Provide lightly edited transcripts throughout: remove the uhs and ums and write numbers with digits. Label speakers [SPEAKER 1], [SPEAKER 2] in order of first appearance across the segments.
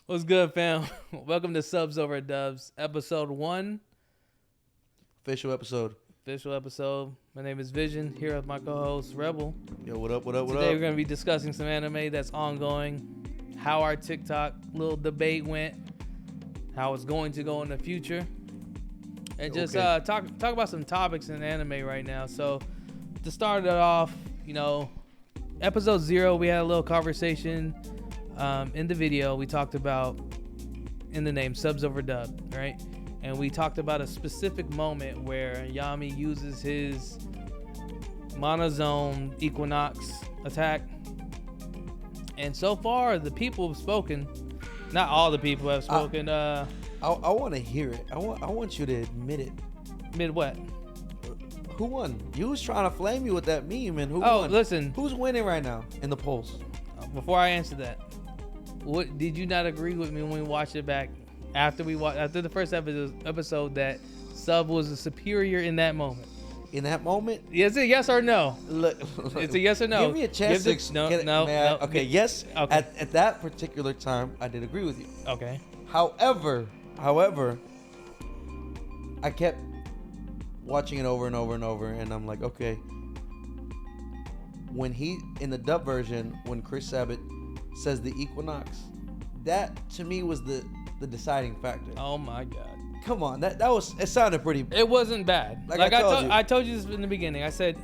[SPEAKER 1] What's good, fam? Welcome to Subs Over Dubs, episode 1,
[SPEAKER 2] Official episode.
[SPEAKER 1] official episode. My name is Vision, here with my co-host Rebel.
[SPEAKER 2] Yo, what up, what up, what
[SPEAKER 1] Today
[SPEAKER 2] up?
[SPEAKER 1] we're going to be discussing some anime that's ongoing, how our TikTok little debate went, how it's going to go in the future, and just
[SPEAKER 2] Okay.
[SPEAKER 1] talk about some topics in anime right now. So to start it off, episode 0, we had a little conversation in the video. We talked about, in the name, Subs Over Dub, right? And we talked about a specific moment where Yami uses his monozone Equinox attack. And so far, the people have spoken. Not all the people have spoken.
[SPEAKER 2] I want to hear it. I want you to admit it.
[SPEAKER 1] Mid what?
[SPEAKER 2] Who won? You was trying to flame me with that meme, and who
[SPEAKER 1] Oh,
[SPEAKER 2] won?
[SPEAKER 1] listen.
[SPEAKER 2] Who's winning right now in the polls?
[SPEAKER 1] Before I answer that, what did you not agree with me when we watched it back after the first episode that Sub was a superior in that moment?
[SPEAKER 2] In that moment,
[SPEAKER 1] Is it yes or no?
[SPEAKER 2] look,
[SPEAKER 1] It's a yes or no.
[SPEAKER 2] Give me a chance
[SPEAKER 1] Give
[SPEAKER 2] to
[SPEAKER 1] the- no,
[SPEAKER 2] get it.
[SPEAKER 1] no,
[SPEAKER 2] May I-
[SPEAKER 1] no.
[SPEAKER 2] Okay, yes.
[SPEAKER 1] Okay.
[SPEAKER 2] At that particular time, I did agree with you.
[SPEAKER 1] Okay.
[SPEAKER 2] However, I kept watching it over and over and over, and I'm like, okay. When he, in the dub version, when Chris Sabat says the Equinox, that to me was the deciding factor.
[SPEAKER 1] Oh my God.
[SPEAKER 2] Come on, it sounded pretty.
[SPEAKER 1] It wasn't bad.
[SPEAKER 2] Like I told you.
[SPEAKER 1] I told you this in the beginning. I said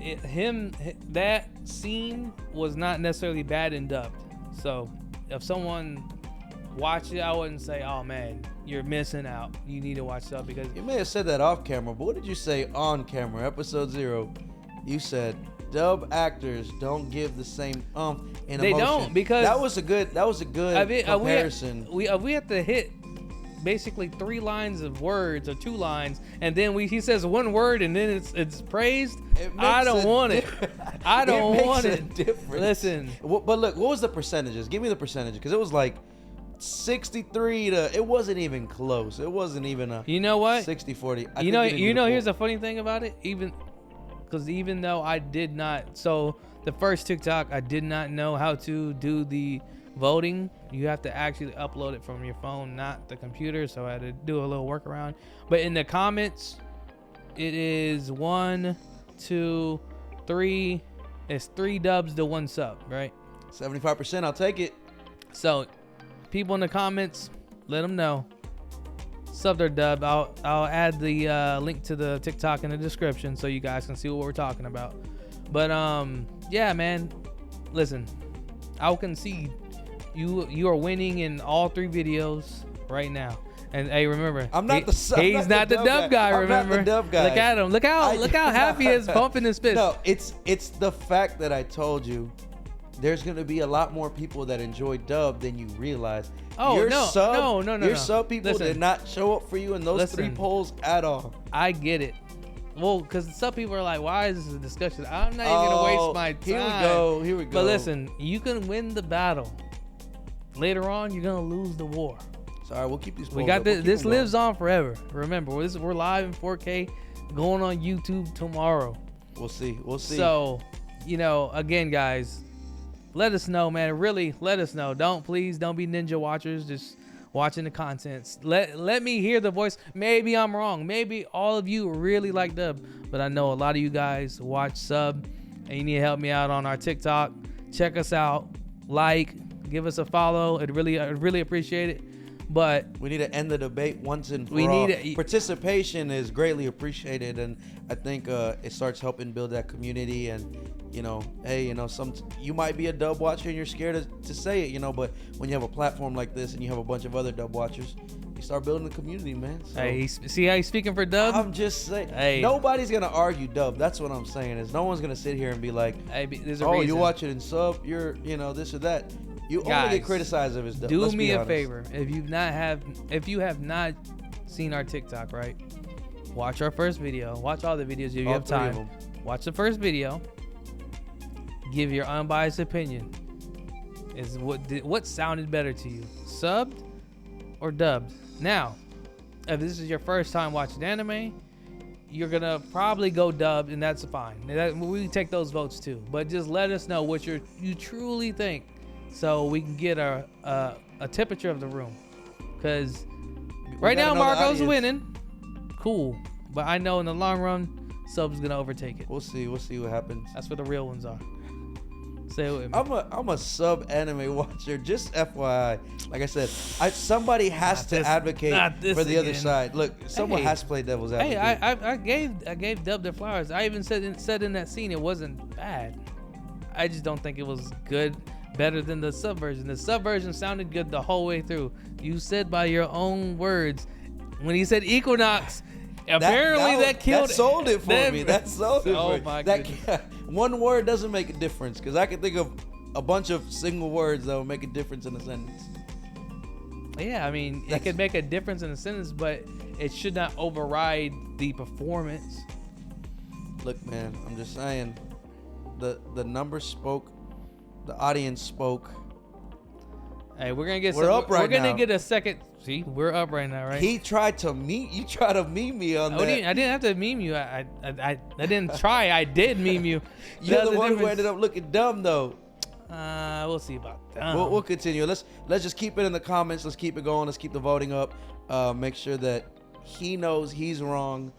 [SPEAKER 1] that scene was not necessarily bad and dubbed. So if someone watched it, I wouldn't say, "Oh man, you're missing out. You need to watch Sub," because
[SPEAKER 2] You may have said that off camera, but what did you say on camera? Episode 0, you said dub actors don't give the same in
[SPEAKER 1] They
[SPEAKER 2] emotion.
[SPEAKER 1] don't, because
[SPEAKER 2] that was a good comparison.
[SPEAKER 1] we have to hit basically 3 lines of words or 2 lines, and then he says one word and then it's praised.
[SPEAKER 2] It
[SPEAKER 1] I
[SPEAKER 2] makes
[SPEAKER 1] don't
[SPEAKER 2] a
[SPEAKER 1] want it. I don't
[SPEAKER 2] makes
[SPEAKER 1] want
[SPEAKER 2] a
[SPEAKER 1] it.
[SPEAKER 2] difference.
[SPEAKER 1] Listen.
[SPEAKER 2] But look, what was the percentages? Give me the percentage, because it was like 63 to. It wasn't even close. It wasn't even a.
[SPEAKER 1] You know what?
[SPEAKER 2] 60-40.
[SPEAKER 1] Here's the funny thing about it. Even though I did not, so the first TikTok, I did not know how to do the voting. You have to actually upload it from your phone, not the computer. So I had to do a little workaround. But in the comments, it is 1, 2, 3. It's 3 dubs to 1 sub, right?
[SPEAKER 2] 75%. I'll take it.
[SPEAKER 1] So people in the comments, let them know. Sub or dub. I'll add the link to the TikTok in the description so you guys can see what we're talking about. But yeah, man. Listen, I'll concede you are winning in all 3 videos right now. And hey, remember,
[SPEAKER 2] I'm not
[SPEAKER 1] he's not the dub guy.
[SPEAKER 2] I'm not
[SPEAKER 1] Remember,
[SPEAKER 2] the dub guy.
[SPEAKER 1] Look at him. Look how happy he is, pumping his fist.
[SPEAKER 2] No, it's the fact that I told you there's gonna be a lot more people that enjoy dub than you realize.
[SPEAKER 1] Oh,
[SPEAKER 2] Your
[SPEAKER 1] no,
[SPEAKER 2] sub,
[SPEAKER 1] no.
[SPEAKER 2] Your sub people
[SPEAKER 1] Listen.
[SPEAKER 2] did not show up for you in those 3
[SPEAKER 1] Listen.
[SPEAKER 2] polls at all.
[SPEAKER 1] I get it. Well, because some people are like, why is this a discussion? I'm not even gonna waste my time.
[SPEAKER 2] Here we go.
[SPEAKER 1] But listen, you can win the battle. Later on, you're gonna lose the war.
[SPEAKER 2] Sorry, we'll keep these.
[SPEAKER 1] We
[SPEAKER 2] polls
[SPEAKER 1] got
[SPEAKER 2] up.
[SPEAKER 1] this.
[SPEAKER 2] We'll keep
[SPEAKER 1] This
[SPEAKER 2] them going.
[SPEAKER 1] lives on forever. Remember, we're live in 4K, going on YouTube tomorrow.
[SPEAKER 2] We'll see.
[SPEAKER 1] So, again, guys, let us know, man. Really, let us know. Please don't be ninja watchers. Just watching the contents. Let me hear the voice. Maybe I'm wrong. Maybe all of you really like dub, but I know a lot of you guys watch sub, and you need to help me out on our TikTok. Check us out. Give us a follow. I'd really appreciate it. But
[SPEAKER 2] we need to end the debate once and for
[SPEAKER 1] We
[SPEAKER 2] all.
[SPEAKER 1] need to-
[SPEAKER 2] Participation is greatly appreciated, and I think it starts helping build that community. And hey, you might be a dub watcher and you're scared to say it, but when you have a platform like this and you have a bunch of other dub watchers, you start building a community, man. So
[SPEAKER 1] hey, see how he's speaking for dub?
[SPEAKER 2] I'm just saying,
[SPEAKER 1] Hey.
[SPEAKER 2] nobody's gonna argue dub. That's what I'm saying. Is no one's gonna sit here and be like,
[SPEAKER 1] Hey, there's a
[SPEAKER 2] oh,
[SPEAKER 1] reason.
[SPEAKER 2] you watch it in sub, you're this or that. You only
[SPEAKER 1] Guys,
[SPEAKER 2] get criticized if it's dub.
[SPEAKER 1] Do
[SPEAKER 2] Let's
[SPEAKER 1] me
[SPEAKER 2] be
[SPEAKER 1] a
[SPEAKER 2] honest.
[SPEAKER 1] favor. If you have not seen our TikTok, right? Watch our first video. Watch all the videos if you
[SPEAKER 2] All
[SPEAKER 1] have
[SPEAKER 2] 3 of
[SPEAKER 1] time.
[SPEAKER 2] them.
[SPEAKER 1] Watch the first video. Give your unbiased opinion. Is what sounded better to you, subbed or dubbed? Now, if this is your first time watching anime, you're gonna probably go dubbed, and that's fine. We take those votes too. But just let us know what you truly think, so we can get a temperature of the room. Because
[SPEAKER 2] We
[SPEAKER 1] right
[SPEAKER 2] got
[SPEAKER 1] now
[SPEAKER 2] another
[SPEAKER 1] Marco's
[SPEAKER 2] audience.
[SPEAKER 1] winning. Cool. But I know in the long run, Sub's going to overtake it.
[SPEAKER 2] We'll see what happens.
[SPEAKER 1] That's where the real ones are. Say it with me.
[SPEAKER 2] I'm a sub anime watcher. Just FYI, like I said, somebody has
[SPEAKER 1] Not
[SPEAKER 2] to
[SPEAKER 1] this-
[SPEAKER 2] advocate
[SPEAKER 1] not this
[SPEAKER 2] for the other
[SPEAKER 1] again.
[SPEAKER 2] side. Look, someone
[SPEAKER 1] Hey.
[SPEAKER 2] has to play devil's
[SPEAKER 1] Hey,
[SPEAKER 2] advocate.
[SPEAKER 1] I gave Dub their flowers. I even said in that scene it wasn't bad. I just don't think it was good, better than the sub version. The sub version sounded good the whole way through. You said by your own words when he said Equinox. Apparently that killed.
[SPEAKER 2] That sold it for me. That sold it
[SPEAKER 1] Oh
[SPEAKER 2] for me.
[SPEAKER 1] my
[SPEAKER 2] That
[SPEAKER 1] goodness.
[SPEAKER 2] one word doesn't make a difference because I can think of a bunch of single words that will make a difference in a sentence.
[SPEAKER 1] Yeah, I mean, it
[SPEAKER 2] That's-
[SPEAKER 1] could make a difference in a sentence, but it should not override the performance.
[SPEAKER 2] Look, man, I'm just saying, the numbers spoke, the audience spoke.
[SPEAKER 1] Hey, we're gonna get.
[SPEAKER 2] We're up right
[SPEAKER 1] We're gonna
[SPEAKER 2] now.
[SPEAKER 1] get a second. See, we're up right now, right?
[SPEAKER 2] He tried to you tried to meme me on
[SPEAKER 1] I
[SPEAKER 2] that.
[SPEAKER 1] didn't have to meme you. I didn't try. I did meme you.
[SPEAKER 2] You're
[SPEAKER 1] That's
[SPEAKER 2] the one who
[SPEAKER 1] difference.
[SPEAKER 2] ended up looking dumb, though.
[SPEAKER 1] We'll see about that.
[SPEAKER 2] We'll continue. Let's just keep it in the comments. Let's keep it going. Let's keep the voting up. Make sure that he knows he's wrong.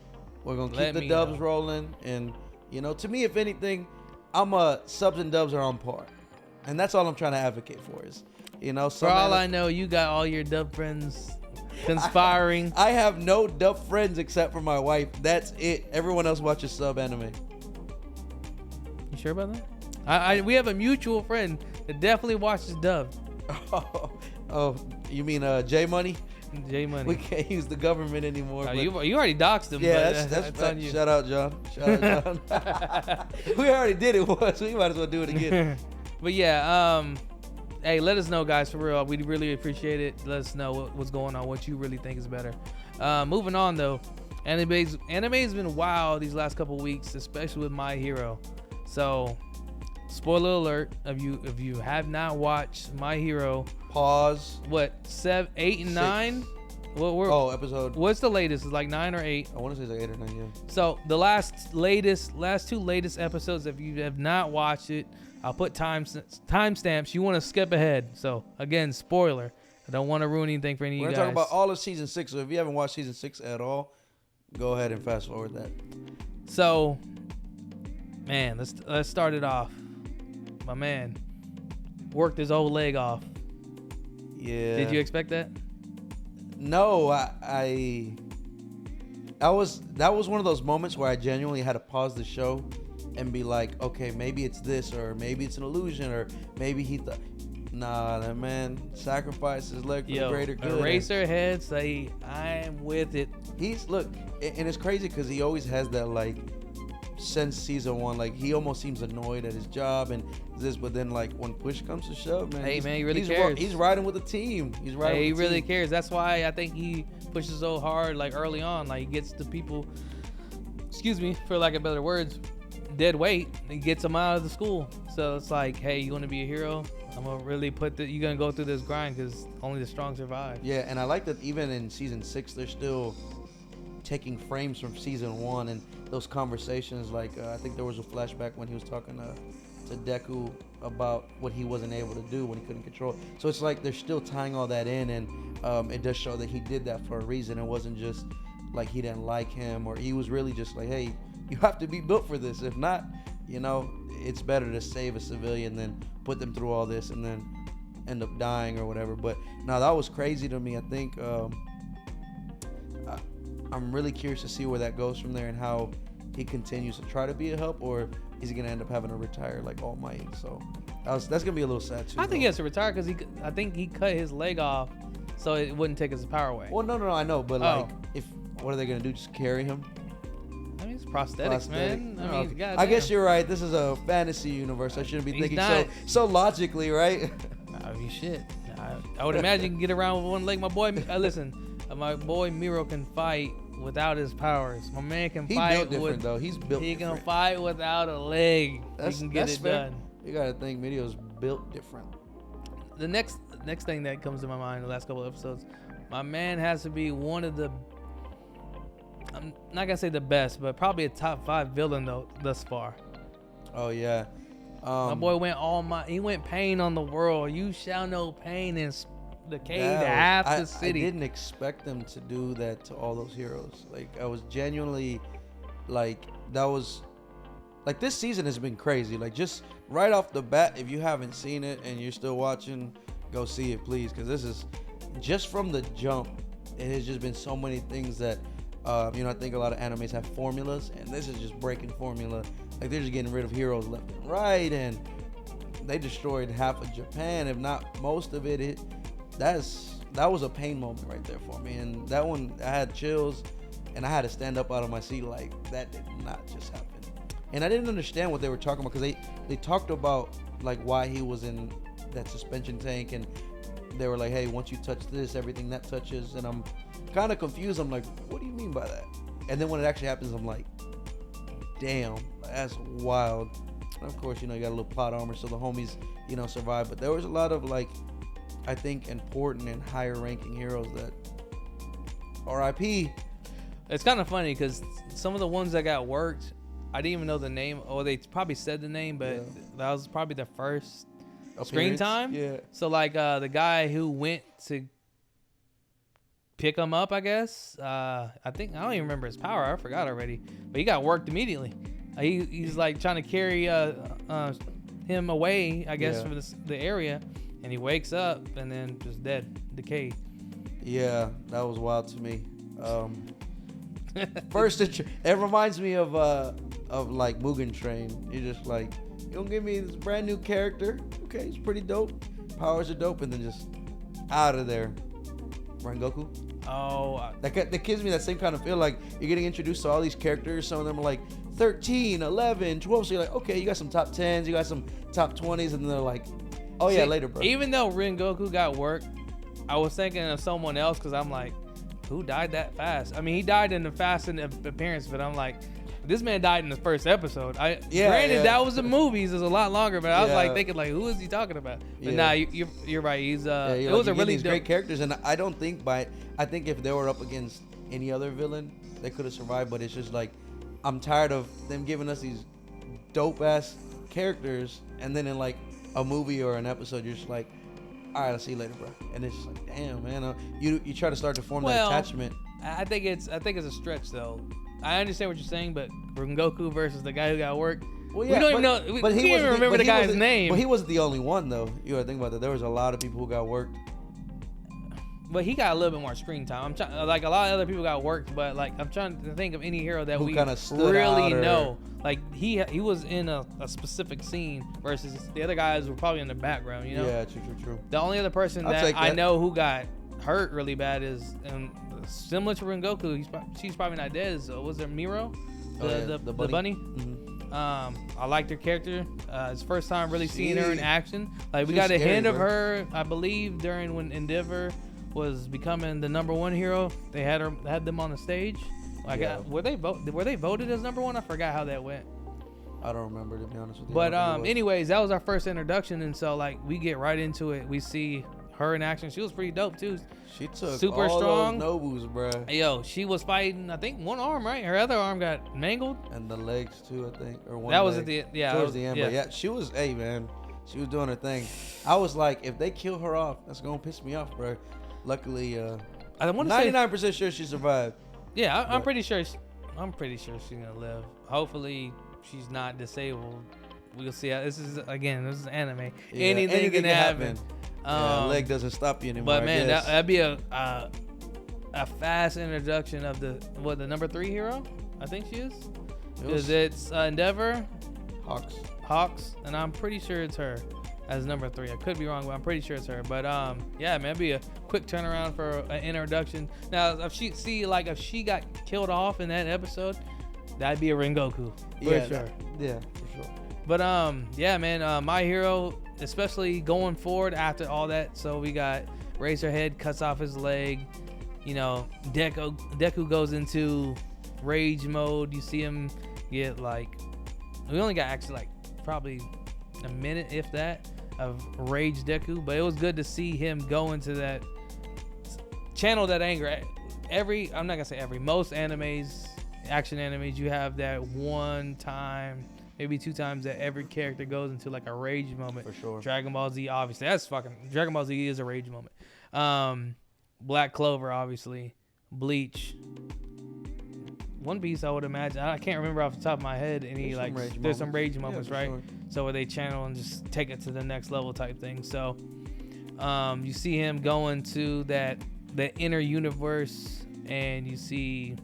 [SPEAKER 2] We're gonna keep
[SPEAKER 1] Let
[SPEAKER 2] the
[SPEAKER 1] me
[SPEAKER 2] dubs
[SPEAKER 1] know.
[SPEAKER 2] rolling, and to me, if anything, subs and dubs are on par, and that's all I'm trying to advocate for. Is
[SPEAKER 1] For all I know, you got all your dub friends conspiring.
[SPEAKER 2] I have no dub friends except for my wife. That's it. Everyone else watches sub anime.
[SPEAKER 1] You sure about that? We have a mutual friend that definitely watches dub.
[SPEAKER 2] Oh, you mean J Money?
[SPEAKER 1] J Money.
[SPEAKER 2] We can't use the government anymore. but-
[SPEAKER 1] You already doxed him.
[SPEAKER 2] Yeah,
[SPEAKER 1] but
[SPEAKER 2] that's
[SPEAKER 1] on you.
[SPEAKER 2] Shout out, John. Shout out, John. We already did it once. We might as well do it again.
[SPEAKER 1] But yeah, hey, let us know, guys, for real. We'd really appreciate it. Let us know what's going on, what you really think is better. Moving on, though, anime's been wild these last couple weeks, especially with My Hero. So, spoiler alert: if you have not watched My Hero,
[SPEAKER 2] Pause.
[SPEAKER 1] what 7, 8, and 9?
[SPEAKER 2] Oh, episode.
[SPEAKER 1] What's the latest? Is like 9 or 8?
[SPEAKER 2] I want to say it's like 8 or 9. Yeah.
[SPEAKER 1] So the last two latest episodes, if you have not watched it, I'll put timestamps. You want to skip ahead. So again, spoiler. I don't want to ruin anything for any of
[SPEAKER 2] We're
[SPEAKER 1] you
[SPEAKER 2] gonna
[SPEAKER 1] guys.
[SPEAKER 2] talk about all of season 6. So if you haven't watched season 6 at all, go ahead and fast forward that.
[SPEAKER 1] So, man, let's start it off. My man worked his old leg off.
[SPEAKER 2] Yeah.
[SPEAKER 1] Did you expect that?
[SPEAKER 2] No, that was one of those moments where I genuinely had to pause the show and be like, okay, maybe it's this, or maybe it's an illusion, or maybe he thought. Nah, that man sacrificed his leg for the greater good.
[SPEAKER 1] Eraserhead say I'm with it.
[SPEAKER 2] Look, and it's crazy because he always has that, like, since season 1, like, he almost seems annoyed at his job and this, but then, like, when push comes to shove, man,
[SPEAKER 1] Hey, man, he really
[SPEAKER 2] he's
[SPEAKER 1] cares.
[SPEAKER 2] He's riding with the team. He's riding.
[SPEAKER 1] Hey, he
[SPEAKER 2] with the
[SPEAKER 1] really
[SPEAKER 2] team.
[SPEAKER 1] cares. That's why I think he pushes so hard, like early on. Like he gets the people, excuse me, for lack of better words, dead weight. He gets them out of the school. So it's like, hey, you want to be a hero? I'm gonna really you're gonna go through this grind because only the strong survive.
[SPEAKER 2] Yeah, and I like that even in season 6, they're still taking frames from season 1 and those conversations. Like, I think there was a flashback when he was talking to Deku about what he wasn't able to do when he couldn't control. So it's like they're still tying all that in, and it does show that he did that for a reason. It wasn't just like he didn't like him, or he was really just like, hey, you have to be built for this. If not, it's better to save a civilian than put them through all this and then end up dying or whatever. But no, that was crazy to me. I think I'm really curious to see where that goes from there and how he continues to try to be a help, or is he gonna end up having to retire like All Might? So that's gonna be a little sad too.
[SPEAKER 1] I think he has to retire because I think he cut his leg off so it wouldn't take his power away.
[SPEAKER 2] Well, no, I know, but
[SPEAKER 1] Oh.
[SPEAKER 2] like, what are they gonna do? Just carry him?
[SPEAKER 1] I mean, it's prosthetics, man.
[SPEAKER 2] Oh,
[SPEAKER 1] I mean,
[SPEAKER 2] okay.
[SPEAKER 1] goddamn.
[SPEAKER 2] I guess you're right. This is a fantasy universe. I shouldn't be
[SPEAKER 1] He's
[SPEAKER 2] thinking
[SPEAKER 1] not-
[SPEAKER 2] so logically, right?
[SPEAKER 1] I mean, shit. I would imagine you can get around with one leg. My boy, listen, my boy Miro can fight without his powers. My man can
[SPEAKER 2] He
[SPEAKER 1] fight
[SPEAKER 2] built different
[SPEAKER 1] with.
[SPEAKER 2] though. He's built.
[SPEAKER 1] He can
[SPEAKER 2] different.
[SPEAKER 1] fight without a leg.
[SPEAKER 2] That's,
[SPEAKER 1] he can get
[SPEAKER 2] that's
[SPEAKER 1] it
[SPEAKER 2] fair.
[SPEAKER 1] done.
[SPEAKER 2] You gotta think Medio's built different.
[SPEAKER 1] The next thing that comes to my mind in the last couple of episodes, my man has to be one of the. I'm not gonna say the best, but probably a top 5 villain though thus far.
[SPEAKER 2] Oh yeah.
[SPEAKER 1] My boy went he went pain on the world. You shall know pain, and decayed
[SPEAKER 2] That was-
[SPEAKER 1] half
[SPEAKER 2] I
[SPEAKER 1] the city.
[SPEAKER 2] I didn't expect them to do that to all those heroes. Like I was genuinely, like that was, like this season has been crazy. Like just right off the bat, if you haven't seen it and you're still watching, go see it, please, because this is just from the jump. It has just been so many things that, I think a lot of animes have formulas, and this is just breaking formula. Like they're just getting rid of heroes left and right, and they destroyed half of Japan, if not most of it. That was a pain moment right there for me, and that one I had chills, and I had to stand up out of my seat like that did not just happen. And I didn't understand what they were talking about because they talked about like why he was in that suspension tank, and they were like, hey, once you touch this, everything that touches, and I'm kind of confused. I'm like, what do you mean by that? And then when it actually happens, I'm like, damn, that's wild. And of course, you got a little plot armor, so the homies, survive. But there was a lot of like, I think, important and higher ranking heroes that RIP.
[SPEAKER 1] It's kind of funny because some of the ones that got worked, I didn't even know the name. Oh, they probably said the name, but
[SPEAKER 2] Yeah.
[SPEAKER 1] that was probably the first screen
[SPEAKER 2] Appearance?
[SPEAKER 1] time.
[SPEAKER 2] Yeah.
[SPEAKER 1] So like the guy who went to pick him up, I guess. I don't even remember his power. I forgot already. But he got worked immediately. He's like trying to carry him away, I guess,
[SPEAKER 2] Yeah.
[SPEAKER 1] from the area, and he wakes up and then just dead, decayed.
[SPEAKER 2] Yeah, that was wild to me. First, it reminds me of like Mugen Train. You're just like, you don't give me this brand new character. Okay, he's pretty dope. Powers are dope, and then just out of there. Rengoku.
[SPEAKER 1] Oh,
[SPEAKER 2] That gives me that same kind of feel. Like you're getting introduced to all these characters. Some of them are like 13, 11, 12. So you're like, okay, you got some top 10s, you got some top 20s, and then they're like, oh yeah, later, bro.
[SPEAKER 1] Even though Rengoku got worked, I was thinking of someone else because I'm like, who died that fast? I mean, he died in the fast appearance, but I'm like, this man died in the first episode. Granted, that was the movies. It's a lot longer, but I was like thinking, like, who is he talking about? But nah, you're right. He's it was a really
[SPEAKER 2] great characters, and I don't think I think if they were up against any other villain, they could have survived. But it's just like, I'm tired of them giving us these dope ass characters, and then in like a movie or an episode, you're just like, all right, I'll see you later, bro. And it's just like, damn, man, you try to start to form that attachment.
[SPEAKER 1] I think it's a stretch though. I understand what you're saying, but Rengoku versus the guy who got worked.
[SPEAKER 2] Well, yeah,
[SPEAKER 1] we don't even know. We can't even remember the guy's name.
[SPEAKER 2] But he wasn't the only one, though. You gotta think about that. There was a lot of people who got worked.
[SPEAKER 1] But he got a little bit more screen time. I'm trying, like a lot of other people got worked, but like I'm trying to think of any hero that
[SPEAKER 2] Who
[SPEAKER 1] we
[SPEAKER 2] kinda stood
[SPEAKER 1] really
[SPEAKER 2] out or-
[SPEAKER 1] know. Like he was in a specific scene versus the other guys were probably in the background. You know.
[SPEAKER 2] Yeah, true.
[SPEAKER 1] The only other person
[SPEAKER 2] I'll
[SPEAKER 1] that
[SPEAKER 2] take
[SPEAKER 1] I
[SPEAKER 2] that.
[SPEAKER 1] know who got hurt really bad is similar to Rengoku. She's probably not dead. So was there Miro, the bunny?
[SPEAKER 2] Mhm.
[SPEAKER 1] I liked her character. It's first time really seeing her in
[SPEAKER 2] She-
[SPEAKER 1] action. Like we
[SPEAKER 2] she's
[SPEAKER 1] got a
[SPEAKER 2] scary,
[SPEAKER 1] hint of
[SPEAKER 2] bro.
[SPEAKER 1] her, I believe, during when Endeavor was becoming the #1 hero. They had them on the stage. Like
[SPEAKER 2] Yeah.
[SPEAKER 1] were they voted as #1? I forgot how that went.
[SPEAKER 2] I don't remember, to be honest with you.
[SPEAKER 1] But
[SPEAKER 2] I don't think it was.
[SPEAKER 1] anyways, that was our first introduction, and so like we get right into it. We see her in action. She was pretty dope too.
[SPEAKER 2] She took
[SPEAKER 1] super
[SPEAKER 2] all
[SPEAKER 1] strong.
[SPEAKER 2] those Nobus, bruh.
[SPEAKER 1] Yo, she was fighting. I think one arm, right? Her other arm got mangled.
[SPEAKER 2] And the legs too, I think, or one.
[SPEAKER 1] That was
[SPEAKER 2] leg.
[SPEAKER 1] at the yeah.
[SPEAKER 2] towards
[SPEAKER 1] that
[SPEAKER 2] the
[SPEAKER 1] was-
[SPEAKER 2] end. But yeah, she was. Hey, man, she was doing her thing. I was like, if they kill her off, that's gonna piss me off, bro. Luckily,
[SPEAKER 1] I want to say
[SPEAKER 2] 99% sure she survived.
[SPEAKER 1] yeah. I'm
[SPEAKER 2] But-
[SPEAKER 1] pretty sure. I'm pretty sure she's gonna live. Hopefully, she's not disabled. We'll see. This is anime.
[SPEAKER 2] Yeah,
[SPEAKER 1] anything can happen.
[SPEAKER 2] Yeah, leg doesn't stop you anymore.
[SPEAKER 1] But
[SPEAKER 2] I
[SPEAKER 1] man,
[SPEAKER 2] guess.
[SPEAKER 1] that'd be a fast introduction of the #3 hero. I think she is.
[SPEAKER 2] It
[SPEAKER 1] Because
[SPEAKER 2] was
[SPEAKER 1] it's Endeavor,
[SPEAKER 2] Hawks.
[SPEAKER 1] and I'm pretty sure it's her as #3. I could be wrong, but I'm pretty sure it's her. But yeah, man, it'd be a quick turnaround for an introduction. Now, if she got killed off in that episode, that'd be a Rengoku for
[SPEAKER 2] Yeah,
[SPEAKER 1] sure.
[SPEAKER 2] for sure.
[SPEAKER 1] But yeah, man, My Hero, especially going forward after all that. So we got Razorhead cuts off his leg. You know, Deku goes into rage mode. You see him get like, we only got actually like probably a minute, if that, of rage Deku. But it was good to see him go into that, channel that anger. I'm not gonna say most animes, action animes, you have that one time, maybe 2 times that every character goes into like a rage moment.
[SPEAKER 2] For sure.
[SPEAKER 1] Dragon Ball Z, obviously, Dragon Ball Z is a rage moment. Black Clover, obviously. Bleach. One Piece, I would imagine. I can't remember off the top of my head any there's some rage moments,
[SPEAKER 2] Yeah,
[SPEAKER 1] right?
[SPEAKER 2] sure.
[SPEAKER 1] So where they channel and just take it to the next level type thing. So you see him going to the inner universe, and you see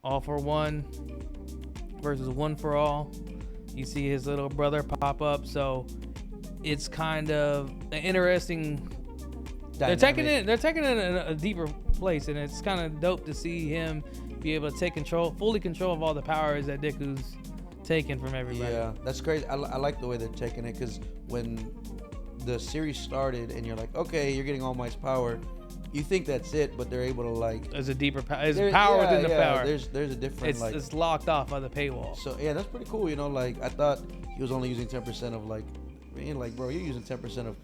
[SPEAKER 1] All for One versus One for All. You see his little brother pop up. So it's kind of an interesting. They're taking it in a deeper place, and it's kind of dope to see him be able to take fully control of all the powers that Deku's taken from everybody.
[SPEAKER 2] Yeah, that's crazy. I like the way they're taking it, because when the series started and you're like, okay, you're getting All Might's power, you think that's it, but they're able to
[SPEAKER 1] There's a deeper power. There's power within the power.
[SPEAKER 2] There's a different
[SPEAKER 1] it's locked off by the paywall.
[SPEAKER 2] So yeah, that's pretty cool. I thought he was only using 10% of bro, you're using 10% of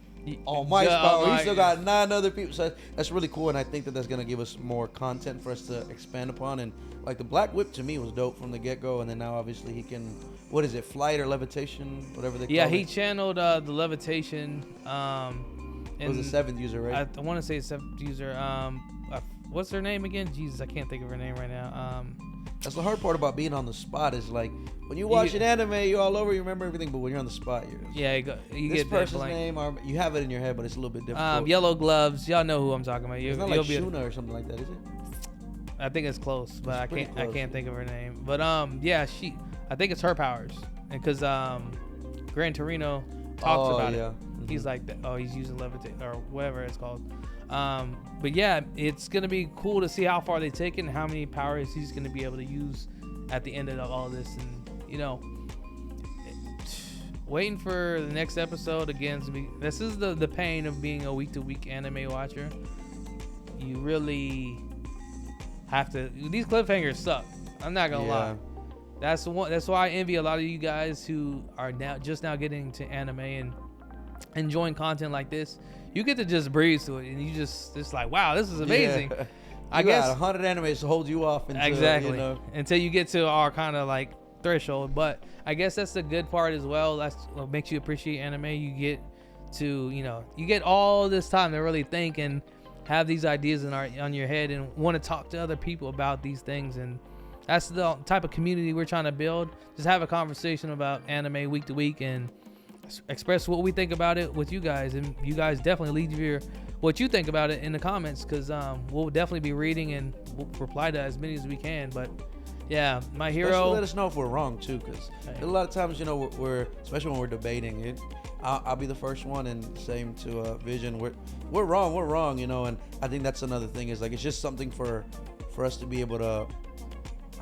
[SPEAKER 2] All Might's power. You still got 9 other people. So that's really cool, and I think that's gonna give us more content for us to expand upon. And the Black Whip to me was dope from the get go, and then now obviously he can, what is it, flight or levitation, whatever they call it.
[SPEAKER 1] Yeah, he channeled the levitation.
[SPEAKER 2] It was the 7th user, right?
[SPEAKER 1] I want to say 7th user. What's her name again? Jesus, I can't think of her name right now.
[SPEAKER 2] That's the hard part about being on the spot, is when you watch an anime, you're all over, you remember everything, but when you're on the spot, you
[SPEAKER 1] this
[SPEAKER 2] get person's name, you have it in your head, but it's a little bit difficult.
[SPEAKER 1] Yellow Gloves, y'all know who I'm talking about.
[SPEAKER 2] It's not like Shuna or something like that, is it?
[SPEAKER 1] I think it's close, but I can't think of her name. But I think it's her powers, because Gran Torino talks about it.
[SPEAKER 2] Mm-hmm.
[SPEAKER 1] He's like, he's using levitate or whatever it's called. But yeah, it's gonna be cool to see how far they take it and how many powers he's gonna be able to use at the end of all this. And waiting for the next episode again. This is the pain of being a week-to-week anime watcher. You really have to. These cliffhangers suck. I'm not gonna lie. That's why I envy a lot of you guys who are just now getting to anime and enjoying content like this. You get to just breeze to it, and it's like, wow, this is amazing.
[SPEAKER 2] Yeah.
[SPEAKER 1] I guess
[SPEAKER 2] 100 animes to hold you off until,
[SPEAKER 1] until you get to our kind of threshold. But I guess that's the good part as well. That's what makes you appreciate anime. You get to you get all this time to really think and have these ideas on your head and want to talk to other people about these things. And that's the type of community we're trying to build. Just have a conversation about anime week to week and express what we think about it with you guys, and you guys definitely leave what you think about it in the comments, because we'll definitely be reading and we'll reply to as many as we can. But yeah, my hero.
[SPEAKER 2] Especially let us know if we're wrong too, because a lot of times we're especially when we're debating it. I'll be the first one, and same to Vision. We're wrong, and I think that's another thing is it's just something for us to be able to,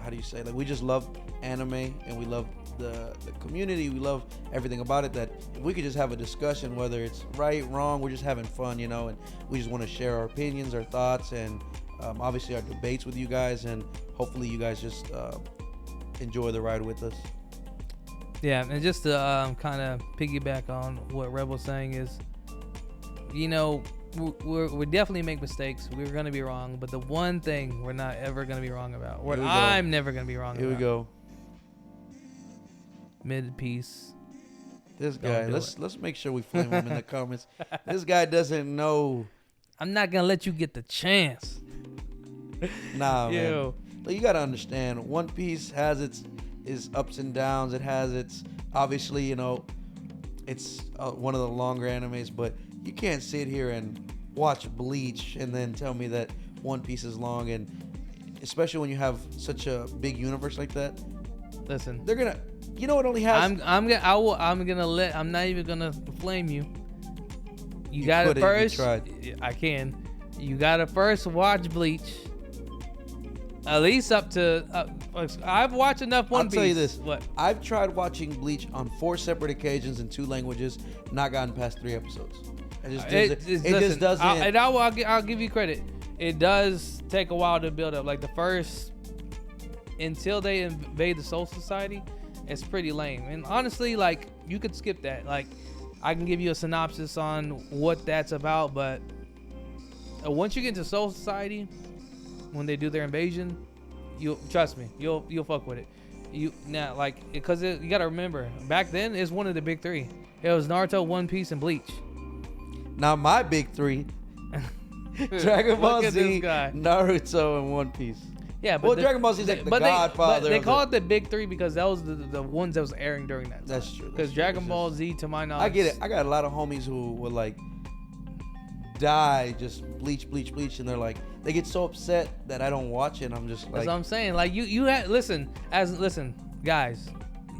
[SPEAKER 2] how do you say, we just love anime and we love the community, we love everything about it, that if we could just have a discussion, whether it's right, wrong, we're just having fun, and we just want to share our opinions, our thoughts, and obviously our debates with you guys, and hopefully you guys just enjoy the ride with us.
[SPEAKER 1] Yeah, and just to kind of piggyback on what Rebel's saying is, we definitely make mistakes. We're going to be wrong, but the one thing we're not ever going to be wrong about, what I'm never going to be wrong about.
[SPEAKER 2] Here we go.
[SPEAKER 1] Mid-piece.
[SPEAKER 2] This guy, let's make sure we flame him in the comments. This guy doesn't know.
[SPEAKER 1] I'm not going to let you get the chance.
[SPEAKER 2] Nah, man. You got to understand, One Piece has its ups and downs. It has its, obviously, it's one of the longer animes, but you can't sit here and watch Bleach and then tell me that One Piece is long, and especially when you have such a big universe like that.
[SPEAKER 1] Listen,
[SPEAKER 2] they're gonna, it only has.
[SPEAKER 1] I'm not even gonna flame you. You gotta first. I can. You gotta first watch Bleach. At least up to. I've watched enough One Piece.
[SPEAKER 2] I'll tell you this.
[SPEAKER 1] What?
[SPEAKER 2] I've tried watching Bleach on 4 separate occasions in 2 languages. Not gotten past 3 episodes. It just doesn't.
[SPEAKER 1] I'll give you credit. It does take a while to build up. The first, until they invade the Soul Society, it's pretty lame. And honestly, you could skip that. I can give you a synopsis on what that's about, but once you get into Soul Society, when they do their invasion, you'll trust me, you'll fuck with it. Because you gotta remember, back then it's one of the big 3. It was Naruto, One Piece, and Bleach.
[SPEAKER 2] Now my big three: Dragon Ball
[SPEAKER 1] Look at
[SPEAKER 2] Z,
[SPEAKER 1] this guy.
[SPEAKER 2] Naruto, and One Piece.
[SPEAKER 1] Yeah, but
[SPEAKER 2] Well, Dragon Ball Z is like the godfather.
[SPEAKER 1] But they
[SPEAKER 2] of
[SPEAKER 1] call it the big three because that was the ones that was airing during that time.
[SPEAKER 2] That's true.
[SPEAKER 1] Because Dragon Ball Z, to my knowledge,
[SPEAKER 2] I get it. I got a lot of homies who would like die just bleach, and they're like, they get so upset that I don't watch it. And I'm just
[SPEAKER 1] That's
[SPEAKER 2] like,
[SPEAKER 1] what I'm saying. Like you had listen, guys.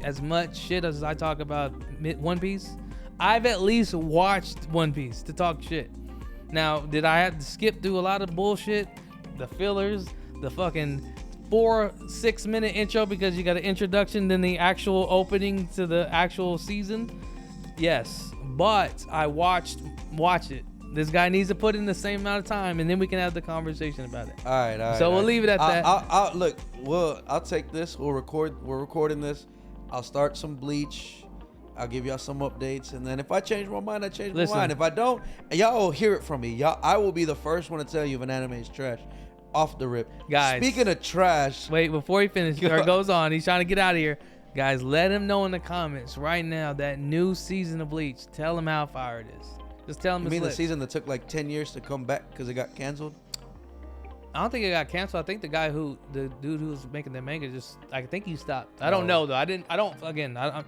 [SPEAKER 1] As much shit as I talk about One Piece, I've at least watched One Piece to talk shit. Now, did I have to skip through a lot of bullshit, the fillers, the fucking 4-6 minute intro because you got an introduction, then the actual opening to the actual season? Yes, but I watch it. This guy needs to put in the same amount of time, and then we can have the conversation about it.
[SPEAKER 2] all right.
[SPEAKER 1] So we'll leave it at that.
[SPEAKER 2] I'll look. I'll take this. We're recording this. I'll start some Bleach. I'll give y'all some updates, and then if I change my mind, I change my mind. If I don't, y'all will hear it from me. I will be the first one to tell you if an anime is trash, off the rip.
[SPEAKER 1] Guys,
[SPEAKER 2] speaking of trash,
[SPEAKER 1] wait before he finishes or goes on. He's trying to get out of here. Guys, let him know in the comments right now that new season of Bleach. Tell him how fire it is. Just tell him.
[SPEAKER 2] You mean the season that took like 10 years to come back because it got canceled?
[SPEAKER 1] I don't think it got canceled. I think the dude who was making the manga I think he stopped. I don't know though. I'm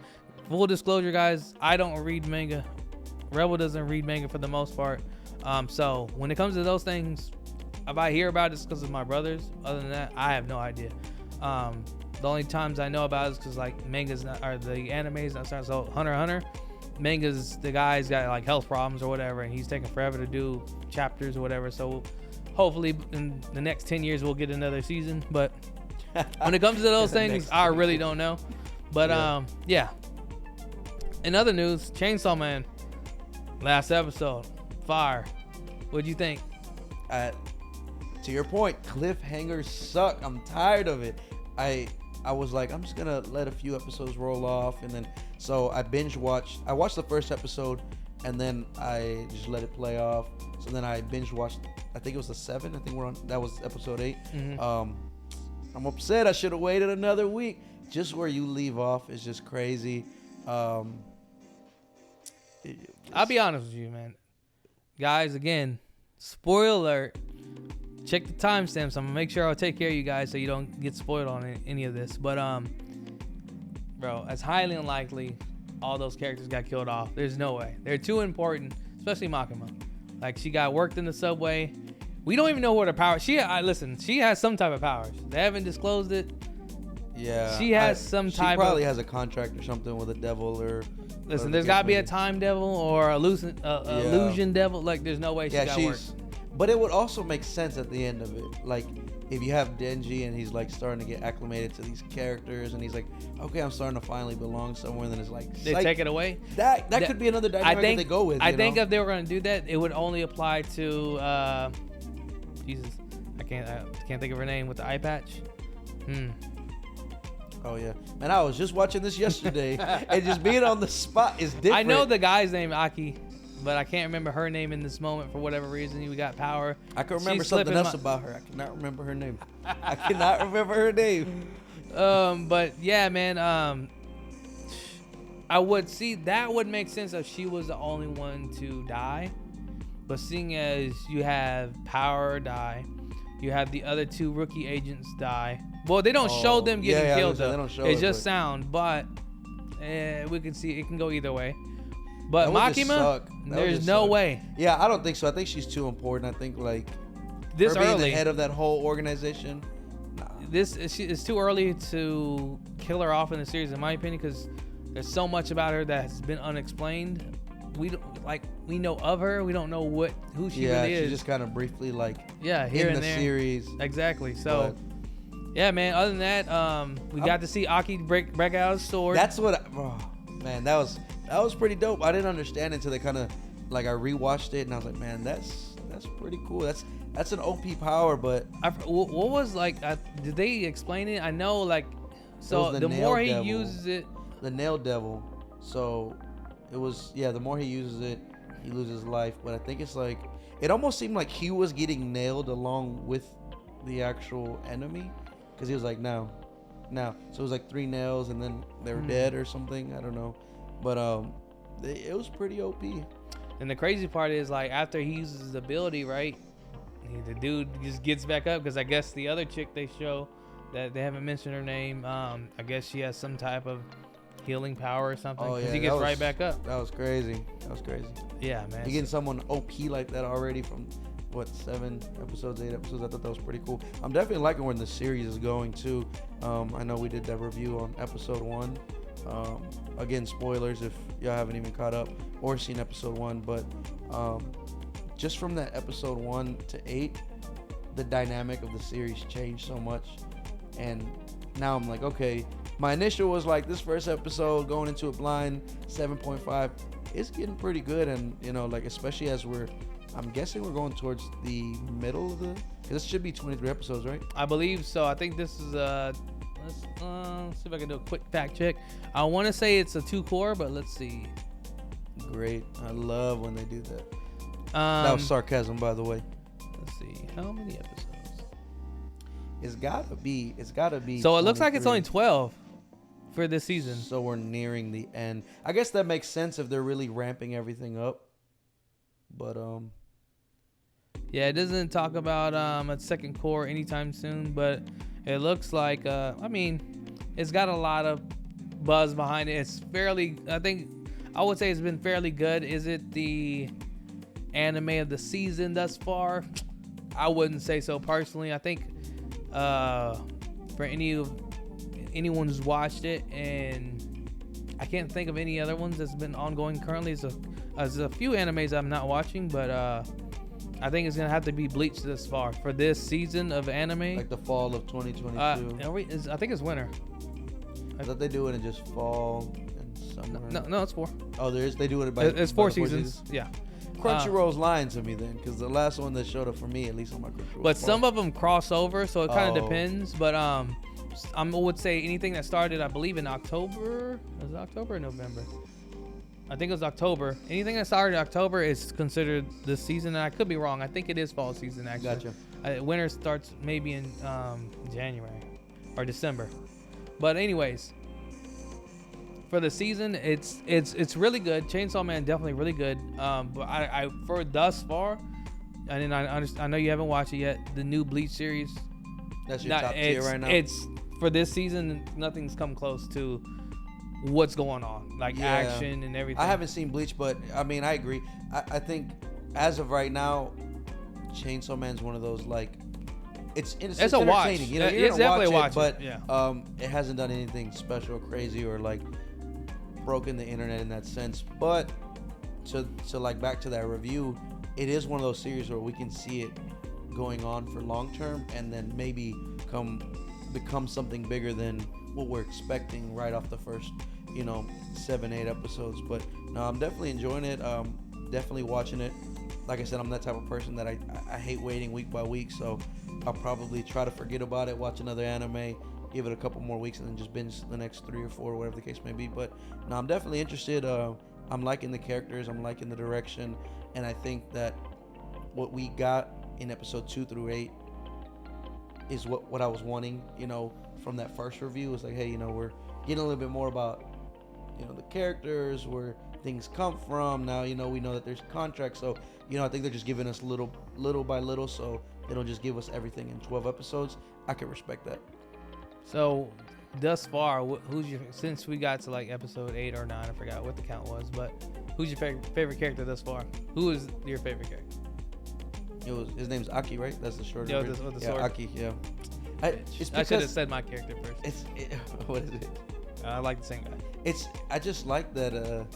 [SPEAKER 1] full disclosure, guys. I don't read manga. Rebel doesn't read manga for the most part. So when it comes to those things, if I hear about it, it's because of my brothers. Other than that, I have no idea. The only times I know about it is because like mangas or the animes. So Hunter x Hunter, mangas, the guy's got like health problems or whatever, and he's taking forever to do chapters or whatever. So hopefully in the next 10 years we'll get another season. But when it comes to those things, I really don't know. But yeah. In other news, Chainsaw Man, last episode, fire. What'd you think?
[SPEAKER 2] To your point, cliffhangers suck. I'm tired of it. I was like, I'm just gonna let a few episodes roll off, and then so I I watched the first episode, and then I just let it play off. So then I binge watched, I think it was the 7. I think that was episode 8.
[SPEAKER 1] Mm-hmm.
[SPEAKER 2] I'm upset. I should have waited another week. Just where you leave off is just crazy.
[SPEAKER 1] I'll be honest with you, man. Guys, again, spoiler alert. Check the timestamps. I'm gonna make sure I'll take care of you guys so you don't get spoiled on any of this. But bro, it's highly unlikely all those characters got killed off. There's no way. They're too important, especially Makima. Like, she got worked in the subway. We don't even know what her power. She has some type of powers. They haven't disclosed it.
[SPEAKER 2] Yeah,
[SPEAKER 1] she has some type.
[SPEAKER 2] She probably has a contract or something with a devil or.
[SPEAKER 1] Listen, there's got to be a time devil or illusion devil. Like, there's no way she got worked.
[SPEAKER 2] But it would also make sense at the end of it. Like, if you have Denji and he's like starting to get acclimated to these characters, and he's like, okay, I'm starting to finally belong somewhere. And then it's like
[SPEAKER 1] they take it away.
[SPEAKER 2] That could be another dynamic that they go with.
[SPEAKER 1] I think if they were going to do that, it would only apply to Jesus. I can't think of her name with the eye patch.
[SPEAKER 2] Oh yeah, man! I was just watching this yesterday, and just being on the spot is different.
[SPEAKER 1] I know the guy's name Aki, but I can't remember her name in this moment for whatever reason. We got power.
[SPEAKER 2] I can remember something else about her. I cannot remember her name. I cannot remember her name.
[SPEAKER 1] But yeah, man. I would see that would make sense if she was the only one to die. But seeing as you have Power die, you have the other 2 rookie agents die. Well, they don't show them getting killed though. They don't show it's just sound, but we can see it can go either way. But Makima, there's no way.
[SPEAKER 2] Yeah, I don't think so. I think she's too important. I think like
[SPEAKER 1] this
[SPEAKER 2] her
[SPEAKER 1] early,
[SPEAKER 2] being the head of that whole organization. Nah.
[SPEAKER 1] It's too early to kill her off in the series, in my opinion, because there's so much about her that has been unexplained. We know of her. We don't know who she really is.
[SPEAKER 2] Yeah, she's just kind of briefly
[SPEAKER 1] here
[SPEAKER 2] in
[SPEAKER 1] and
[SPEAKER 2] the
[SPEAKER 1] there.
[SPEAKER 2] series.
[SPEAKER 1] Exactly. So. Yeah, man. Other than that, we got to see Aki break out his sword.
[SPEAKER 2] That's what, man. That was pretty dope. I didn't understand it until they kind of I rewatched it and I was like, man, that's pretty cool. That's an OP power. But
[SPEAKER 1] what was did they explain it? I know so the more he uses it,
[SPEAKER 2] the nail devil. So it was the more he uses it, he loses life. But I think it's it almost seemed like he was getting nailed along with the actual enemy. Because he was like, now. So it was 3 nails and then they were dead or something. I don't know. But it was pretty OP.
[SPEAKER 1] And the crazy part is, like, after he uses his ability, right, the dude just gets back up, because I guess the other chick they show that they haven't mentioned her name, I guess she has some type of healing power or something.
[SPEAKER 2] Oh,
[SPEAKER 1] 'cause
[SPEAKER 2] yeah,
[SPEAKER 1] he gets right back up.
[SPEAKER 2] That was crazy.
[SPEAKER 1] Yeah, man.
[SPEAKER 2] You getting someone OP like that already from what 7 episodes, 8 episodes? I thought that was pretty cool. I'm definitely liking where the series is going too. I know we did that review on episode 1. Again, spoilers if y'all haven't even caught up or seen episode 1, but just from that episode 1 to 8, the dynamic of the series changed so much, and now I'm like, okay, my initial was like, this first episode going into it blind, 7.5, it's getting pretty good. And you know, like, especially as I'm guessing we're going towards the middle of the, because this should be 23 episodes, right?
[SPEAKER 1] I believe so. I think this is let's see if I can do a quick fact check. I want to say it's a 2-core, but let's see.
[SPEAKER 2] Great. I love when they do that. That was sarcasm, by the way.
[SPEAKER 1] Let's see, how many episodes?
[SPEAKER 2] It's gotta be.
[SPEAKER 1] So it looks like it's
[SPEAKER 2] 23.
[SPEAKER 1] only 12 for this season.
[SPEAKER 2] So we're nearing the end. I guess that makes sense if they're really ramping everything up. But
[SPEAKER 1] Yeah, it doesn't talk about a second core anytime soon, but it looks like I mean, it's got a lot of buzz behind it. It's fairly, I would say it's been fairly good. Is it the anime of the season thus far? I wouldn't say so personally. I think for anyone who's watched it, and I can't think of any other ones that's been ongoing currently. There's a few animes I'm not watching, but I think it's gonna have to be Bleach this far for this season of anime.
[SPEAKER 2] like the fall of 2022.
[SPEAKER 1] I think it's winter.
[SPEAKER 2] I thought they do it in just fall and summer.
[SPEAKER 1] No, it's 4.
[SPEAKER 2] Oh, they do it by.
[SPEAKER 1] It's
[SPEAKER 2] by
[SPEAKER 1] 4
[SPEAKER 2] the
[SPEAKER 1] seasons. Yeah.
[SPEAKER 2] Crunchyroll's lying to me then, because the last one that showed up for me, at least on my Crunchyroll.
[SPEAKER 1] But some of them cross over, so it kind of
[SPEAKER 2] Oh.
[SPEAKER 1] depends. But I would say anything that started, I believe, in October. Was it October or November? I think it was October. Anything that started in October is considered the season. And I could be wrong. I think it is fall season, actually.
[SPEAKER 2] Gotcha.
[SPEAKER 1] Winter starts maybe in January or December. But anyways, for the season, it's really good. Chainsaw Man definitely really good. But I for thus far, and then I know you haven't watched it yet. The new Bleach series.
[SPEAKER 2] That's your top tier right now.
[SPEAKER 1] It's for this season. Nothing's come close to what's going on, like
[SPEAKER 2] Yeah.
[SPEAKER 1] action and everything.
[SPEAKER 2] I haven't seen Bleach, but I mean, I agree. I think as of right now, Chainsaw Man's one of those, like, it's
[SPEAKER 1] a watch.
[SPEAKER 2] entertaining. You know, you're
[SPEAKER 1] It's
[SPEAKER 2] gonna
[SPEAKER 1] definitely
[SPEAKER 2] watch
[SPEAKER 1] a
[SPEAKER 2] it,
[SPEAKER 1] watch
[SPEAKER 2] but
[SPEAKER 1] it,
[SPEAKER 2] it hasn't done anything special, or crazy, or like broken the internet in that sense. But so like back to that review, it is one of those series where we can see it going on for long term, and then maybe become something bigger than what we're expecting right off the first 7-8 episodes. But no, I'm definitely enjoying it. Definitely watching it. Like I said, I'm that type of person that I hate waiting week by week, so I'll probably try to forget about it, watch another anime, give it a couple more weeks, and then just binge the next 3 or 4, whatever the case may be. But no, I'm definitely interested. I'm liking the characters, I'm liking the direction, and I think that what we got in episode 2 through 8 is what I was wanting, from that first review. It's like, hey, we're getting a little bit more about, the characters, where things come from. Now, we know that there's contracts. So, I think they're just giving us little by little. So they don't just give us everything in 12 episodes. I can respect that.
[SPEAKER 1] So thus far, since we got to like episode 8 or 9, I forgot what the count was, but who's your favorite character thus far? Who is your favorite character?
[SPEAKER 2] His name's Aki, right? That's the short.
[SPEAKER 1] Yeah, with the sword.
[SPEAKER 2] Aki. Yeah.
[SPEAKER 1] I should have said my character first.
[SPEAKER 2] What is it?
[SPEAKER 1] I like the same guy.
[SPEAKER 2] I just like that.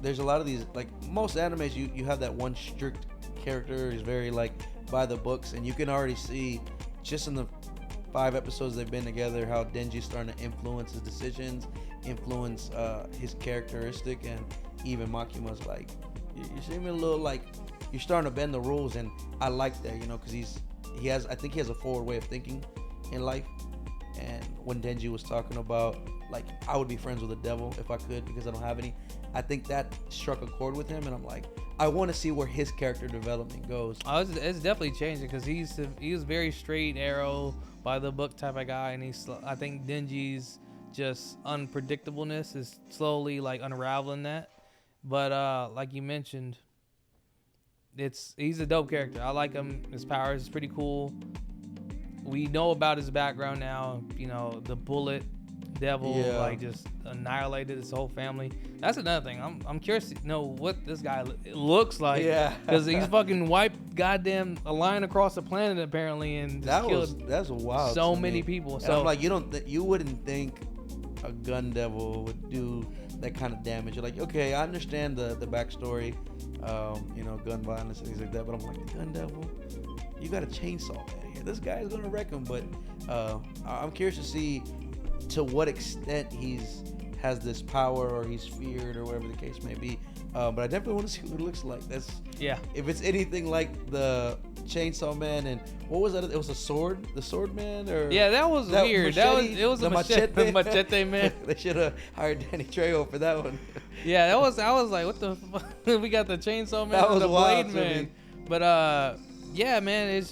[SPEAKER 2] There's a lot of these, like most animes, you have that one strict character who's very like by the books, and you can already see just in the 5 episodes they've been together how Denji's starting to influence his decisions, influence his characteristic, and even Makima's like, you see me a little like you're starting to bend the rules, and I like that, because I think he has a forward way of thinking in life. And when Denji was talking about like I would be friends with the devil if I could because I don't have any, I think that struck a chord with him, and I'm like, I want to see where his character development goes.
[SPEAKER 1] It's definitely changing because he was very straight arrow by the book type of guy, and I think Denji's just unpredictableness is slowly like unraveling that. But like you mentioned, he's a dope character. I like him. His powers is pretty cool. We know about his background now. You know, the Bullet Devil
[SPEAKER 2] Yeah.
[SPEAKER 1] like just annihilated his whole family. That's another thing. I'm curious to know what this guy looks like.
[SPEAKER 2] Yeah.
[SPEAKER 1] Because he's fucking wiped goddamn a line across the planet apparently and just killed
[SPEAKER 2] that's wild.
[SPEAKER 1] so
[SPEAKER 2] to
[SPEAKER 1] many
[SPEAKER 2] me.
[SPEAKER 1] people.
[SPEAKER 2] And
[SPEAKER 1] So
[SPEAKER 2] I'm like, you wouldn't think a gun devil would do that kind of damage. You're like, okay, I understand the backstory, you know, gun violence and things like that, but I'm like, the gun devil, you got a chainsaw man here. This guy's gonna wreck him. But I'm curious to see to what extent has this power or he's feared or whatever the case may be. But I definitely want to see what it looks like. That's
[SPEAKER 1] yeah.
[SPEAKER 2] if it's anything like the Chainsaw Man and what was that? It was a sword, the Sword Man, or
[SPEAKER 1] Yeah, that was weird. It was
[SPEAKER 2] the
[SPEAKER 1] a machete, machete man.
[SPEAKER 2] They should have hired Danny Trejo for that one.
[SPEAKER 1] Yeah, I was like, what the fuck? We got the chainsaw man
[SPEAKER 2] That
[SPEAKER 1] and
[SPEAKER 2] was
[SPEAKER 1] the
[SPEAKER 2] wild
[SPEAKER 1] blade
[SPEAKER 2] to
[SPEAKER 1] man.
[SPEAKER 2] me.
[SPEAKER 1] But yeah, man,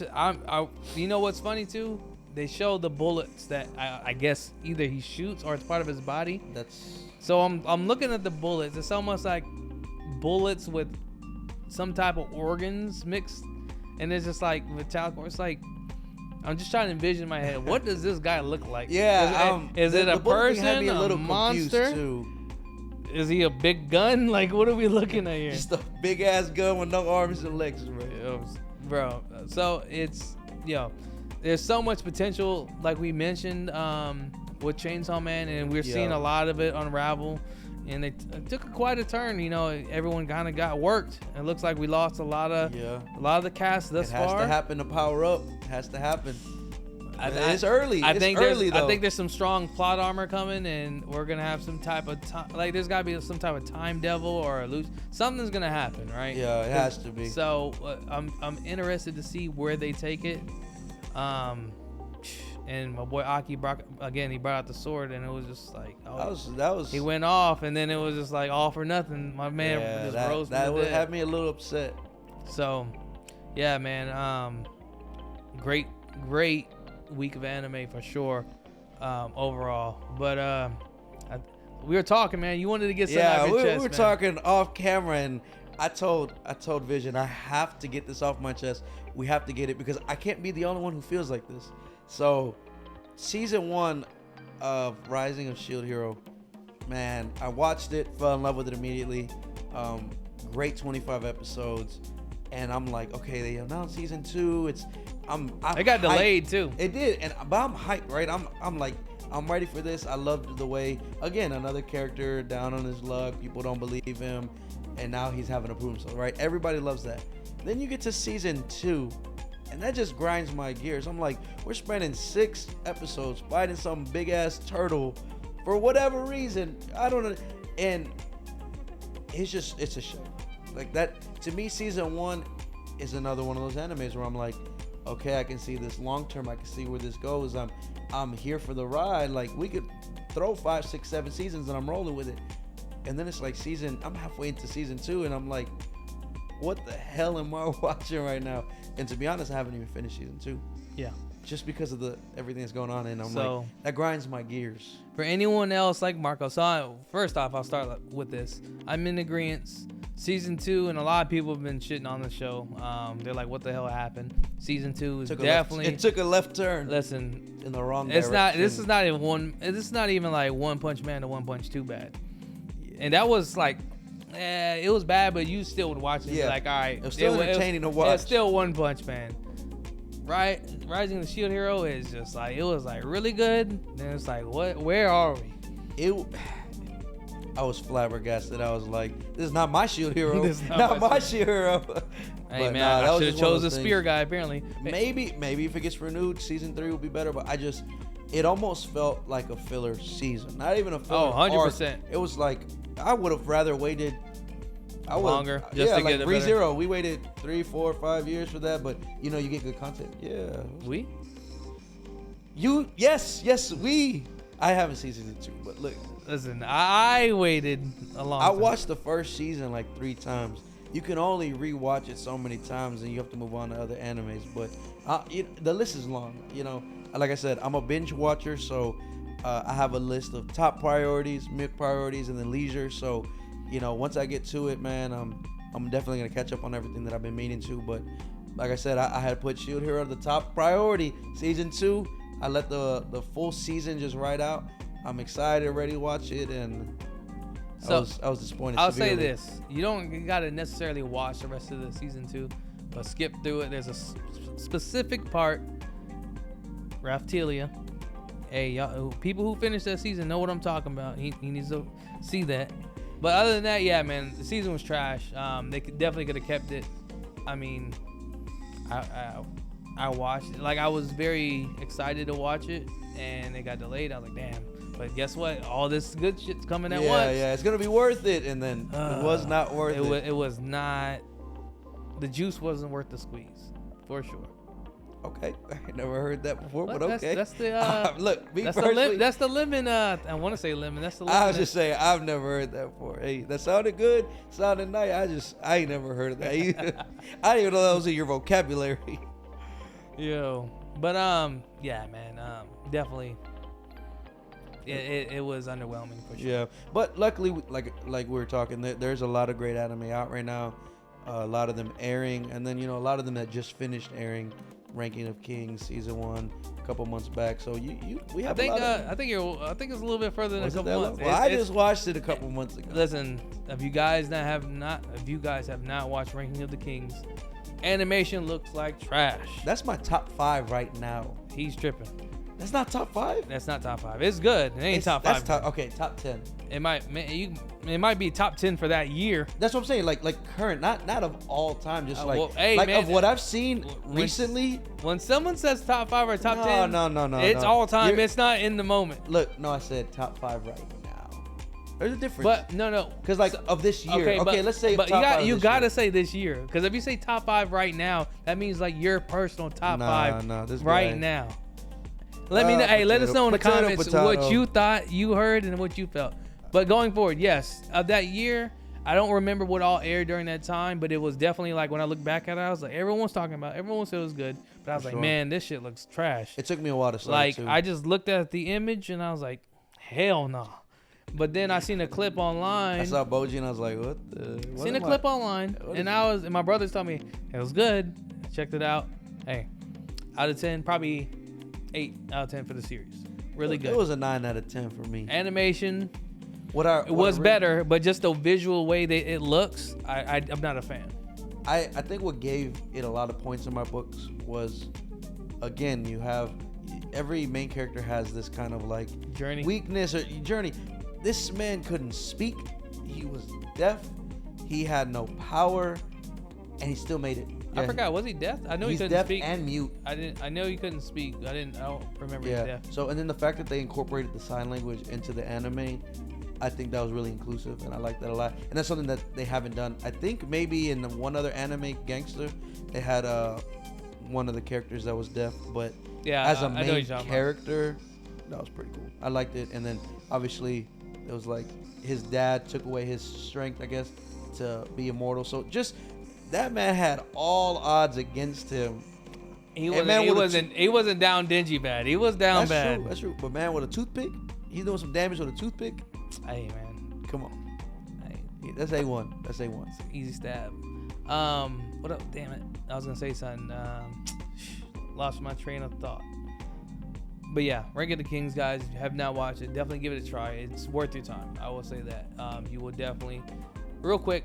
[SPEAKER 1] you know what's funny too? They show the bullets that I guess either he shoots or it's part of his body.
[SPEAKER 2] That's
[SPEAKER 1] So I'm looking at the bullets. It's almost like bullets with some type of organs mixed, and it's just like metallic. It's like I'm just trying to envision in my head. What does this guy look like? Is it a
[SPEAKER 2] the bullet thing had
[SPEAKER 1] person?
[SPEAKER 2] me a little
[SPEAKER 1] monster?
[SPEAKER 2] confused too.
[SPEAKER 1] Is he a big gun? Like, what are we looking at here?
[SPEAKER 2] Just a big ass gun with no arms and legs, bro.
[SPEAKER 1] Bro, so it's, there's so much potential, like we mentioned, with Chainsaw Man, and we're seeing a lot of it unravel, and it took quite a turn. Everyone kind of got worked. It looks like we lost a lot of the cast thus far.
[SPEAKER 2] It has to happen to power up. It has to happen. It's early.
[SPEAKER 1] I
[SPEAKER 2] It's
[SPEAKER 1] think
[SPEAKER 2] early, though.
[SPEAKER 1] I think there's some strong plot armor coming, and we're gonna have some type of there's gotta be some type of time devil or something's gonna happen, right?
[SPEAKER 2] Yeah, it has to be.
[SPEAKER 1] So I'm interested to see where they take it. And my boy Aki brought out the sword, and it was just like,
[SPEAKER 2] that was
[SPEAKER 1] he went off, and then it was just like all for nothing. My man just rose from the
[SPEAKER 2] that would
[SPEAKER 1] dead.
[SPEAKER 2] have me a little upset.
[SPEAKER 1] So, yeah, man. Great week of anime for sure, overall. But we were talking, man. You wanted to get something off your chest,
[SPEAKER 2] we were
[SPEAKER 1] man.
[SPEAKER 2] talking off camera, and I told Vision I have to get this off my chest. We have to get it because I can't be the only one who feels like this. So, season 1 of Rising of Shield Hero, man, I watched it, fell in love with it immediately. Great 25 episodes, and I'm like, okay, they announced season 2. It
[SPEAKER 1] got
[SPEAKER 2] hyped.
[SPEAKER 1] delayed too.
[SPEAKER 2] It did, but I'm hyped, right? I'm like, I'm ready for this. I loved the way, again, another character down on his luck. People don't believe him, and now he's having to prove himself, right? Everybody loves that. Then you get to season 2, and that just grinds my gears. I'm like, we're spending 6 episodes fighting some big ass turtle for whatever reason. I don't know, and it's a shame. Like that, to me, season 1 is another one of those animes where I'm like, okay, I can see this long term. I can see where this goes. I'm here for the ride. Like, we could throw 5, 6, 7 seasons and I'm rolling with it. And then it's like I'm halfway into season 2 and I'm like, what the hell am I watching right now? And to be honest, I haven't even finished season 2.
[SPEAKER 1] Yeah.
[SPEAKER 2] Just because of everything that's going on, and I'm
[SPEAKER 1] So-
[SPEAKER 2] like, that grinds my gears.
[SPEAKER 1] For anyone else like Marco, first off, I'll start with this. I'm in agreement. Season 2, and a lot of people have been shitting on the show. They're like, what the hell happened? Season 2 is definitely.
[SPEAKER 2] It took a left turn.
[SPEAKER 1] Listen,
[SPEAKER 2] in the wrong
[SPEAKER 1] it's
[SPEAKER 2] direction.
[SPEAKER 1] not. This is not even like One Punch Man to One Punch 2 bad. And that was like, it was bad, but you still would watch it.
[SPEAKER 2] Yeah.
[SPEAKER 1] Like, all right,
[SPEAKER 2] It was still entertaining to watch.
[SPEAKER 1] It's still One Punch Man. Right, Rising of the Shield Hero is just like, it was like really good. Then it's like, what? Where are we?
[SPEAKER 2] I was flabbergasted. I was like, this is not my Shield Hero.
[SPEAKER 1] This is
[SPEAKER 2] not my Shield Hero.
[SPEAKER 1] Hey,
[SPEAKER 2] But
[SPEAKER 1] man,
[SPEAKER 2] nah, that
[SPEAKER 1] I
[SPEAKER 2] was
[SPEAKER 1] should have
[SPEAKER 2] just one of
[SPEAKER 1] chose the
[SPEAKER 2] those
[SPEAKER 1] spear
[SPEAKER 2] things.
[SPEAKER 1] guy. Apparently,
[SPEAKER 2] Maybe if it gets renewed, season 3 will be better. But it almost felt like a filler season. Not even a filler.
[SPEAKER 1] Oh, 100%.
[SPEAKER 2] arc. It was like, I would have rather waited.
[SPEAKER 1] Longer, just to
[SPEAKER 2] like
[SPEAKER 1] get a better-
[SPEAKER 2] ReZero. We waited 3, 4, 5 years for that, but you get good content. Yeah. We. I haven't seen season 2, but look.
[SPEAKER 1] Listen, I waited a long
[SPEAKER 2] I
[SPEAKER 1] time.
[SPEAKER 2] watched the first season like 3 times. You can only rewatch it so many times, and you have to move on to other animes. But the list is long. Like I said, I'm a binge watcher, so I have a list of top priorities, mid priorities, and then leisure. So, once I get to it, man, I'm definitely gonna catch up on everything that I've been meaning to. But like I said, I had put Shield Hero the top priority. Season 2, I let the full season just ride out. I'm excited, ready to watch it, and
[SPEAKER 1] So
[SPEAKER 2] I was disappointed.
[SPEAKER 1] I'll say
[SPEAKER 2] severely.
[SPEAKER 1] this: you gotta necessarily watch the rest of the season 2, but skip through it. There's a specific part. Raphtalia. Hey, y'all, people who finished that season know what I'm talking about. He needs to see that. But other than that, yeah, man, the season was trash. They definitely could have kept it. I mean, I watched it. Like, I was very excited to watch it, and it got delayed. I was like, damn. But guess what? All this good shit's coming at once.
[SPEAKER 2] Yeah, it's gonna be worth it, and then it was not worth it.
[SPEAKER 1] It was not. The juice wasn't worth the squeeze, for sure.
[SPEAKER 2] Okay, I never heard that before, but
[SPEAKER 1] That's-
[SPEAKER 2] okay.
[SPEAKER 1] that's the,
[SPEAKER 2] look. Me
[SPEAKER 1] That's
[SPEAKER 2] personally,
[SPEAKER 1] that's the lemon. I want to say lemon. That's the lemon.
[SPEAKER 2] I was just saying I've never heard that before. Hey, that sounded good, sounded nice. I ain't never heard of that. I didn't even know that was in your vocabulary.
[SPEAKER 1] Yo, but yeah, man, definitely. It was underwhelming for sure.
[SPEAKER 2] Yeah, but luckily, like we were talking, there's a lot of great anime out right now. A lot of them airing, and then a lot of them that just finished airing. Ranking of Kings season 1 a couple months back. So we have.
[SPEAKER 1] I think it's a little bit further than a couple months.
[SPEAKER 2] Well, I just watched it a couple months ago.
[SPEAKER 1] Listen, if you guys have not watched Ranking of the Kings, animation looks like trash.
[SPEAKER 2] That's my top 5 right now.
[SPEAKER 1] He's tripping.
[SPEAKER 2] That's not top 5.
[SPEAKER 1] That's not top 5. It's good. It ain't top 5.
[SPEAKER 2] Okay, top 10.
[SPEAKER 1] It might be top 10 for that year.
[SPEAKER 2] That's what I'm saying. Like current, not of all time. Just
[SPEAKER 1] man,
[SPEAKER 2] of what I've seen recently.
[SPEAKER 1] When someone says top 5 or top 10,
[SPEAKER 2] no,
[SPEAKER 1] it's all time. It's not in the moment.
[SPEAKER 2] Look, no, I said top 5 right now. There's a difference.
[SPEAKER 1] But no,
[SPEAKER 2] because of this year. Okay, let's say.
[SPEAKER 1] But
[SPEAKER 2] top 5
[SPEAKER 1] you
[SPEAKER 2] this
[SPEAKER 1] gotta
[SPEAKER 2] year.
[SPEAKER 1] say this year, because if you say top 5 right now, that means like your personal top 5
[SPEAKER 2] this
[SPEAKER 1] right
[SPEAKER 2] guy.
[SPEAKER 1] now. Let me know. Hey, let us know in the comments
[SPEAKER 2] potato.
[SPEAKER 1] what you thought you heard and what you felt. But going forward, yes, of that year, I don't remember what all aired during that time, but it was definitely like when I look back at it, I was like, everyone was talking about it. Everyone said it was good, but I was like, man, this shit looks trash.
[SPEAKER 2] It took me a while to start
[SPEAKER 1] Like,
[SPEAKER 2] too.
[SPEAKER 1] I just looked at the image and I was like, hell no. But then I seen a clip online.
[SPEAKER 2] I saw Boji and I was like, what
[SPEAKER 1] Seen a clip online, and my brothers told me it was good. Checked it out. Hey, out of 10, probably 8 out of 10 for the series. Really good.
[SPEAKER 2] It was a 9 out of 10 for me.
[SPEAKER 1] Animation it was better, but just the visual way that it looks, I'm not a fan.
[SPEAKER 2] I think what gave it a lot of points in my books was, again, you have every main character has this kind of like
[SPEAKER 1] Journey.
[SPEAKER 2] weakness or journey. This man couldn't speak. He was deaf. He had no power, and he still made it.
[SPEAKER 1] I forgot. Was he deaf? I know he
[SPEAKER 2] He's
[SPEAKER 1] couldn't
[SPEAKER 2] deaf
[SPEAKER 1] speak.
[SPEAKER 2] and mute.
[SPEAKER 1] I know he couldn't speak. I don't remember
[SPEAKER 2] Yeah.
[SPEAKER 1] he deaf.
[SPEAKER 2] So and then the fact that they incorporated the sign language into the anime, I think that was really inclusive, and I like that a lot. And that's something that they haven't done. I think maybe in the one other anime, Gangster, they had one of the characters that was deaf, but
[SPEAKER 1] Yeah,
[SPEAKER 2] as a
[SPEAKER 1] I know
[SPEAKER 2] main
[SPEAKER 1] what you're talking about.
[SPEAKER 2] character, that was pretty cool. I liked it. And then obviously it was like his dad took away his strength, I guess, to be immortal. So just that man had all odds against him.
[SPEAKER 1] He
[SPEAKER 2] man
[SPEAKER 1] wasn't down dingy bad. He was down bad.
[SPEAKER 2] True. That's true. But man, with a toothpick, he's doing some damage with a toothpick.
[SPEAKER 1] Hey man,
[SPEAKER 2] Come on.
[SPEAKER 1] hey,
[SPEAKER 2] That's A1. That's A1.
[SPEAKER 1] easy stab. What up? Damn it, I was gonna say something. Lost my train of thought. But yeah, Rank of the Kings, guys. If you have not watched it, definitely give it a try. It's worth your time. I will say that. You will definitely. Real quick,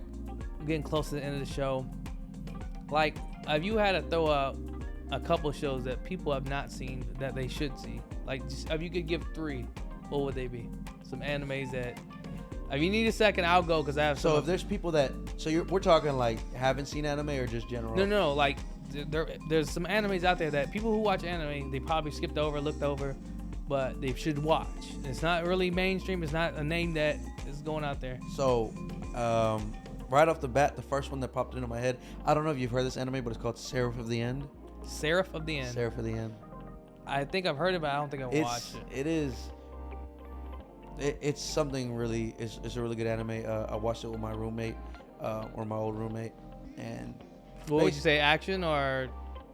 [SPEAKER 1] getting close to the end of the show. Like, if you had to throw out a couple shows that people have not seen that they should see, like, just, if you could give 3, what would they be? Some animes that. If you need a second, I'll go because I have.
[SPEAKER 2] So if there's people that, we're talking like haven't seen anime or just general?
[SPEAKER 1] No, like there's some animes out there that people who watch anime, they probably skipped over, looked over, but they should watch. It's not really mainstream. It's not a name that is going out there.
[SPEAKER 2] So, right off the bat, the first one that popped into my head, I don't know if you've heard this anime, but it's called Seraph of the End.
[SPEAKER 1] Seraph of the End.
[SPEAKER 2] Seraph of the End.
[SPEAKER 1] I think I've heard it, but I don't think I've watched it.
[SPEAKER 2] It is. It's something really. It's a really good anime. I watched it with my roommate, or my old roommate, and.
[SPEAKER 1] What would you say, action or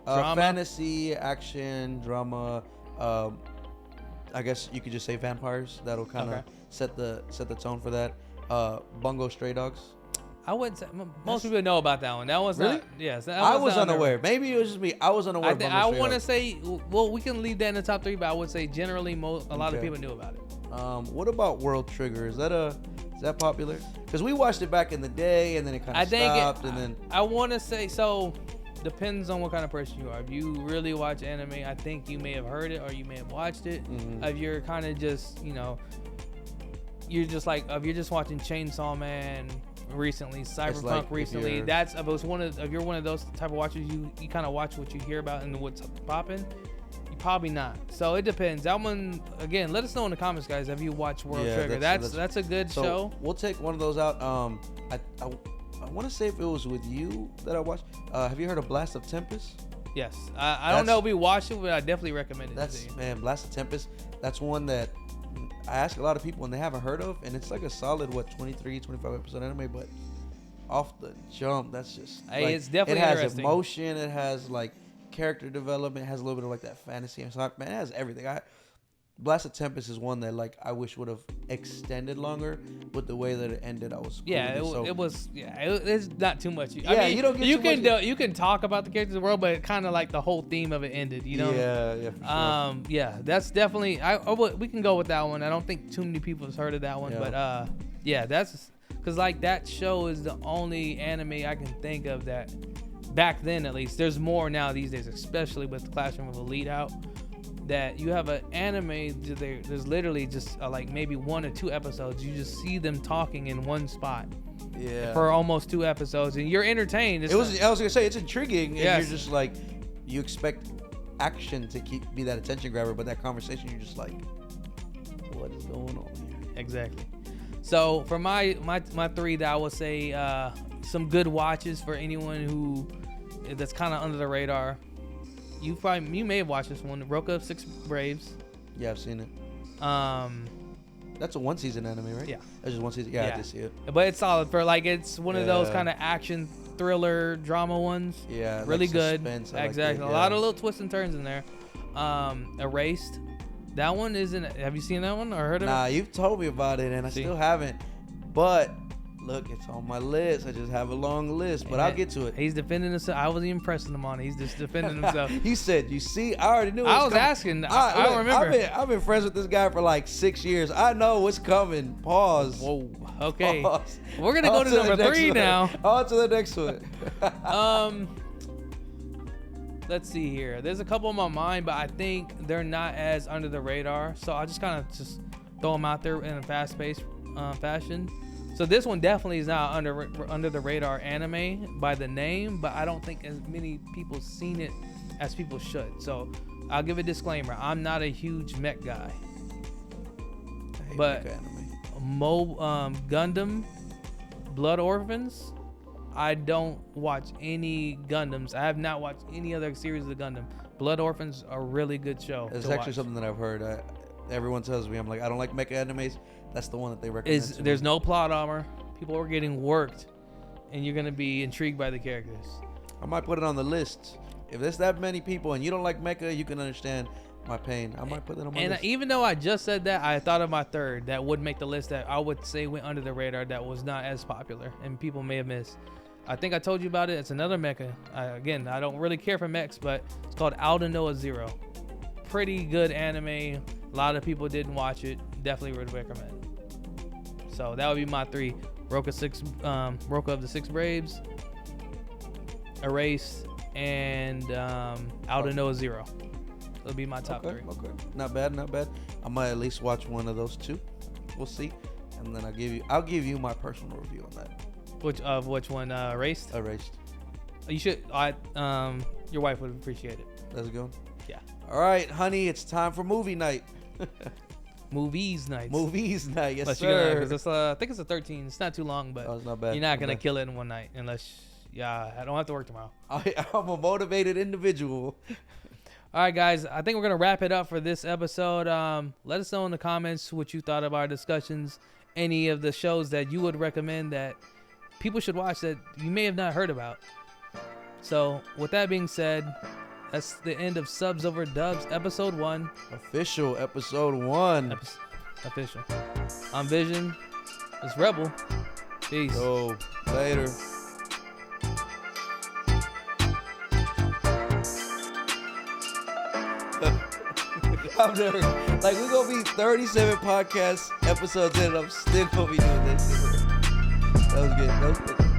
[SPEAKER 1] drama?
[SPEAKER 2] Fantasy, action, drama. I guess you could just say vampires. That'll kind of set the tone for that. Bungo Stray Dogs.
[SPEAKER 1] I wouldn't say most people know about that one. That one's
[SPEAKER 2] Really?
[SPEAKER 1] not. Yes, that
[SPEAKER 2] I
[SPEAKER 1] one's
[SPEAKER 2] was
[SPEAKER 1] not
[SPEAKER 2] unaware. Maybe it was just me. I was unaware.
[SPEAKER 1] I want to say, well, we can leave that in the top 3, but I would say generally a lot of people knew about it.
[SPEAKER 2] What about World Trigger? Is that popular? Because we watched it back in the day, and then it kind of stopped, and then
[SPEAKER 1] I want to say so. Depends on what kind of person you are. If you really watch anime, I think you may have heard it or you may have watched it. If you're kind of just, you're just like, if you're just watching Chainsaw Man recently, Cyberpunk
[SPEAKER 2] like
[SPEAKER 1] recently, if you're one of those type of watchers, you kind of watch what you hear about and what's popping. You probably not. So it depends. That one, again, let us know in the comments, guys, if you watch World Trigger. That's a good show.
[SPEAKER 2] We'll take one of those out. I want to say if it was with you that I watched. Have you heard of Blast of Tempest?
[SPEAKER 1] Yes. I don't know if we watched it, but I definitely recommend it.
[SPEAKER 2] That's, man, Blast of Tempest. That's one that I ask a lot of people and they haven't heard of, and it's like a solid 25 episode anime, but off the jump, that's just
[SPEAKER 1] it's definitely
[SPEAKER 2] it has
[SPEAKER 1] interesting.
[SPEAKER 2] emotion, it has like character development, it has a little bit of like that fantasy and stuff. Man, it has everything. Blast of Tempest is one that like I wish would have extended longer, but the way that it ended, I was
[SPEAKER 1] it's not too much.
[SPEAKER 2] You don't get
[SPEAKER 1] you can talk about the characters of the world, but kind of like the whole theme of it ended. You know?
[SPEAKER 2] Yeah, for sure.
[SPEAKER 1] That's definitely we can go with that one. I don't think too many people have heard of that one, but that's because like that show is the only anime I can think of that back then at least. There's more now these days, especially with Classroom of Elite out. That you have an anime, there's literally just like maybe 1 or 2 episodes. You just see them talking in one spot for almost 2 episodes, and you're entertained.
[SPEAKER 2] I was gonna say it's intriguing, and
[SPEAKER 1] Yes.
[SPEAKER 2] you're just like, you expect action to be that attention grabber, but that conversation, you're just like, what is going on here?
[SPEAKER 1] Exactly. So for my 3, that I would say some good watches for anyone that's kind of under the radar. You may have watched this one, Roku of 6 Braves.
[SPEAKER 2] Yeah, I've seen it. That's a 1-season anime, right?
[SPEAKER 1] Yeah.
[SPEAKER 2] That's just 1 season. Yeah, I did see it.
[SPEAKER 1] But it's solid for like it's one of those kind of action thriller drama ones.
[SPEAKER 2] Yeah,
[SPEAKER 1] really
[SPEAKER 2] like
[SPEAKER 1] good.
[SPEAKER 2] suspense.
[SPEAKER 1] Exactly. A lot of little twists and turns in there. Erased. That one isn't. Have you seen that one or heard of it?
[SPEAKER 2] Nah, you've told me about it, and I still haven't. But look, it's on my list. I just have a long list, but I'll get to it.
[SPEAKER 1] He's defending himself. I wasn't even pressing him on it. He's just defending himself.
[SPEAKER 2] He said, "You see, I already knew."
[SPEAKER 1] I was asking. I don't remember.
[SPEAKER 2] I've been friends with this guy for like 6 years. I know what's coming. Pause.
[SPEAKER 1] Whoa. Okay.
[SPEAKER 2] Pause.
[SPEAKER 1] We're gonna go to number 3 now.
[SPEAKER 2] On to the next one.
[SPEAKER 1] Let's see here. There's a couple in my mind, but I think they're not as under the radar. So I just kind of just throw them out there in a fast-paced fashion. So this one definitely is not under the radar anime by the name, but I don't think as many people seen it as people should. So I'll give a disclaimer. I'm not a huge mech guy. But Gundam Blood Orphans, I don't watch any Gundams. I have not watched any other series of Gundam. Blood Orphans are a really good show.
[SPEAKER 2] It's actually something that I've heard. Everyone tells me, I'm like, I don't like mecha animes. That's the one that they recommend.
[SPEAKER 1] There's no plot armor. People are getting worked, and you're gonna be intrigued by the characters.
[SPEAKER 2] I might put it on the list. If there's that many people and you don't like mecha, you can understand my pain. I might put it on my list.
[SPEAKER 1] And even though I just said that, I thought of my 3rd that would make the list that I would say went under the radar that was not as popular and people may have missed. I think I told you about it. It's another mecha. Again, I don't really care for mechs, but it's called Aldnoah Zero. Pretty good anime. A lot of people didn't watch it. Definitely would recommend. So that would be my 3. Roku of the 6 Braves, Erased, and Aldnoah Zero. That'll be my top 3.
[SPEAKER 2] Okay, not bad. I might at least watch one of those 2. We'll see, and then I'll give you my personal review on that.
[SPEAKER 1] Which one? Erased.
[SPEAKER 2] Erased.
[SPEAKER 1] You should. Your wife would appreciate it.
[SPEAKER 2] Let's go.
[SPEAKER 1] Yeah.
[SPEAKER 2] All right, honey, it's time for movie night.
[SPEAKER 1] Movies night.
[SPEAKER 2] Yes, sir.
[SPEAKER 1] I think it's a 13. It's not too long, but
[SPEAKER 2] it's not bad.
[SPEAKER 1] You're not gonna kill it in one night unless. Yeah, I don't have to work tomorrow.
[SPEAKER 2] I'm a motivated individual.
[SPEAKER 1] All right, guys. I think we're gonna wrap it up for this episode. Let us know in the comments what you thought of our discussions. Any of the shows that you would recommend that people should watch that you may have not heard about. So, with that being said, that's the end of Subs Over Dubs, episode 1.
[SPEAKER 2] Official episode 1.
[SPEAKER 1] Official. I'm Vision. It's Rebel. Peace.
[SPEAKER 2] Yo. Later. I'm never, like, we're gonna be 37 podcast episodes in and I'm still gonna be doing this. That was good.